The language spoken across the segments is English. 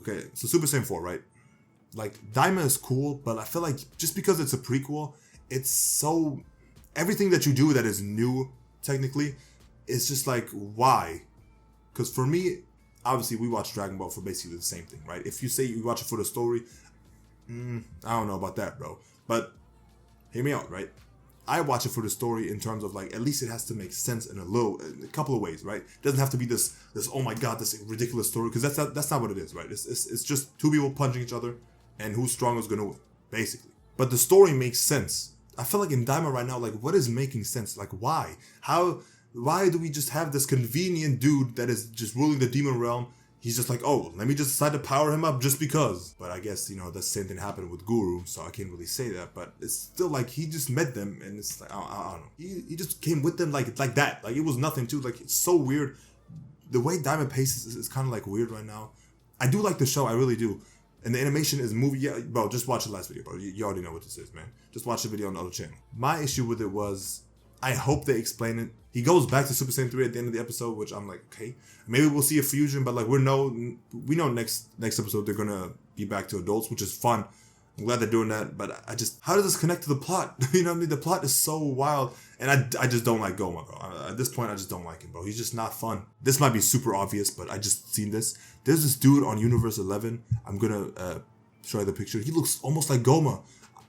Okay, so Super Saiyan 4, right? Like, Daima is cool, but I feel like just because it's a prequel, it's so... Everything that you do that is new, technically, it's just like, why? Because for me, obviously, we watch Dragon Ball for basically the same thing, right? If you say you watch it for the story, I don't know about that, bro. But, hear me out, right? I watch it for the story in terms of like, at least it has to make sense in a couple of ways, right? It doesn't have to be this oh my god, this ridiculous story, because that's not what it is, right? It's just two people punching each other, and who's strong is gonna win, basically. But the story makes sense. I feel like in Daima right now, like, what is making sense? Like, why? Why do we just have this convenient dude that is just ruling the demon realm? He's just like, oh, let me just decide to power him up just because. But I guess, you know, the same thing happened with Guru, so I can't really say that. But it's still like, he just met them, and it's like, I don't know. He just came with them like that. Like, it was nothing too. Like, it's so weird. The way Diamond paces is kind of like weird right now. I do like the show, I really do. And the animation is movie. Yeah, bro, just watch the last video, bro. You already know what this is, man. Just watch the video on the other channel. My issue with it was, I hope they explain it. He goes back to Super Saiyan 3 at the end of the episode, which I'm like, okay, maybe we'll see a fusion, but like we know next episode they're gonna be back to adults, which is fun. I'm glad they're doing that, but how does this connect to the plot? You know what I mean? The plot is so wild, and I just don't like Goma, bro. At this point, I just don't like him, bro. He's just not fun. This might be super obvious, but I just seen this. There's this dude on Universe 11. I'm gonna show you the picture. He looks almost like Goma.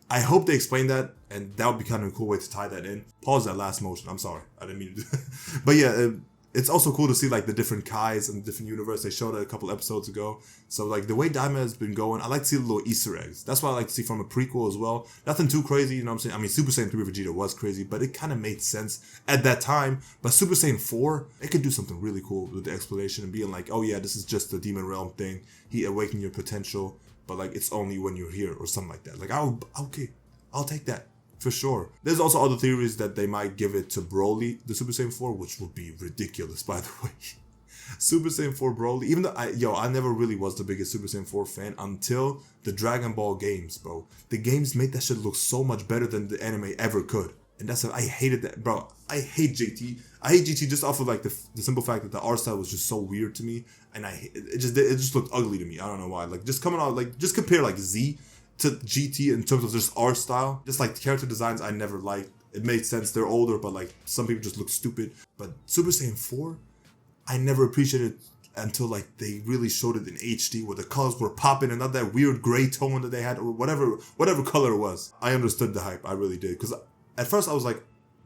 I hope they explain that, and that would be kind of a cool way to tie that in. Pause that last motion. I'm sorry. I didn't mean to do that. But yeah, it's also cool to see like the different Kais and the different universe. They showed it a couple episodes ago. So like the way Daima has been going, I like to see the little Easter eggs. That's what I like to see from a prequel as well. Nothing too crazy, you know what I'm saying? I mean, Super Saiyan 3 Vegeta was crazy, but it kind of made sense at that time. But Super Saiyan 4, it could do something really cool with the explanation and being like, oh yeah, this is just the demon realm thing. He awakened your potential, but like it's only when you're here or something like that. Like, I'll take that. For sure. There's also other theories that they might give it to Broly, the Super Saiyan 4, which would be ridiculous, by the way. Super Saiyan 4 Broly, even though I never really was the biggest Super Saiyan 4 fan until the Dragon Ball games, bro. The games made that shit look so much better than the anime ever could. And I hated that, bro. I hate JT. I hate GT just off of like the simple fact that the art style was just so weird to me, and it just looked ugly to me. I don't know why. Like just coming out, like just compare like Z to GT in terms of just art style. Just like character designs I never liked. It made sense, they're older, but like some people just look stupid. But Super Saiyan 4, I never appreciated until like they really showed it in HD where the colors were popping and not that weird gray tone that they had or whatever color it was. I understood the hype, I really did. Because at first I was like,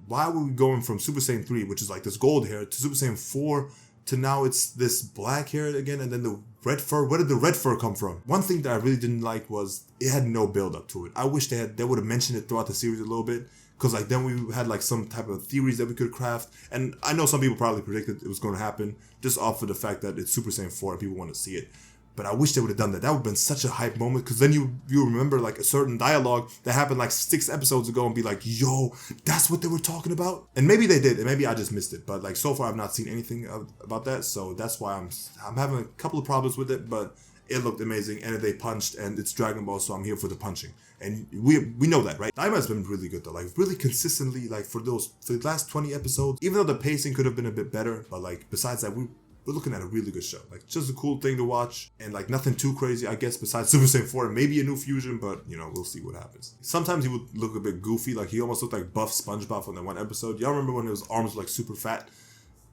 why were we going from Super Saiyan 3, which is like this gold hair, to Super Saiyan 4 to now it's this black hair again, and then the red fur. Where did the red fur come from? One thing that I really didn't like was it had no build up to it. I wish they would have mentioned it throughout the series a little bit, because like then we had like some type of theories that we could craft. And I know some people probably predicted it was going to happen just off of the fact that it's Super Saiyan 4 and people want to see it. But I wish they would have done that. That would have been such a hype moment, because then you remember like a certain dialogue that happened like 6 episodes ago and be like, yo, that's what they were talking about? And maybe they did, and maybe I just missed it. But like so far I've not seen anything about that, so that's why I'm having a couple of problems with it. But it looked amazing, and they punched, and it's Dragon Ball, so I'm here for the punching. And we know that, right? Daima has been really good though, like really consistently, like for the last 20 episodes, even though the pacing could have been a bit better, but like besides that, we're looking at a really good show. Like just a cool thing to watch, and like nothing too crazy, I guess, besides Super Saiyan 4 and maybe a new fusion, but you know, we'll see what happens. Sometimes he would look a bit goofy, like he almost looked like buff SpongeBob from that one episode. Y'all remember when his arms were like super fat?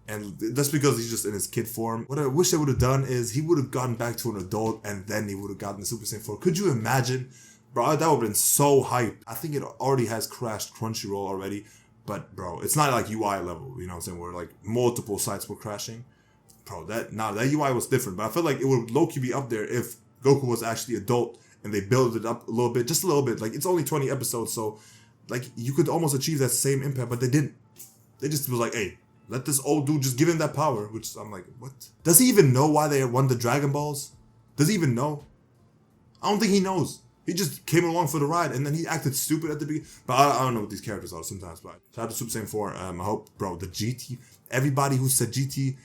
And that's because he's just in his kid form. What I wish they would have done is he would have gotten back to an adult, and then he would have gotten the Super Saiyan 4. Could you imagine? Bro, that would have been so hype. I think it already has crashed Crunchyroll already, but bro, it's not like UI level, you know what I'm saying, where like multiple sites were crashing. Bro, that UI was different, but I feel like it would low-key be up there if Goku was actually adult and they built it up a little bit, just a little bit. Like, it's only 20 episodes, so like you could almost achieve that same impact, but they didn't. They just was like, hey, let this old dude just give him that power, which I'm like, what? Does he even know why they won the Dragon Balls? Does he even know? I don't think he knows. He just came along for the ride, and then he acted stupid at the beginning. But I don't know what these characters are sometimes. But shout out to Super Saiyan 4. I hope, bro, the GT, everybody who said GT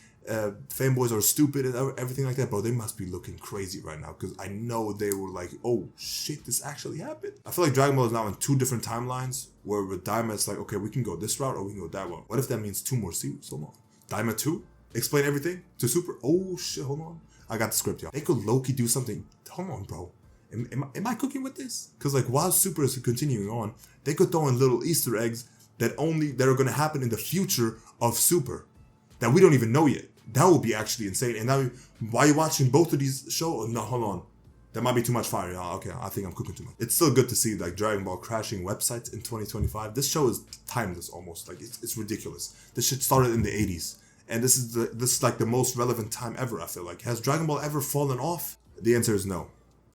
fanboys are stupid and everything like that, bro, they must be looking crazy right now, because I know they were like, oh shit, this actually happened. I feel like Dragon Ball is now in 2 different timelines, where with Daima it's like, okay, we can go this route or we can go that route. What if that means 2 more series? Hold on. Daima 2? Explain everything to Super? Oh shit, hold on. I got the script, y'all. They could low-key do something. Hold on, bro. Am I cooking with this? Because like while Super is continuing on, they could throw in little Easter eggs that are going to happen in the future of Super that we don't even know yet. That would be actually insane. And now, while you're watching both of these shows, no, hold on. That might be too much fire, y'all. Okay, I think I'm cooking too much. It's still good to see like Dragon Ball crashing websites in 2025. This show is timeless almost. Like it's ridiculous. This shit started in the 80s. And this is like the most relevant time ever, I feel like. Has Dragon Ball ever fallen off? The answer is no.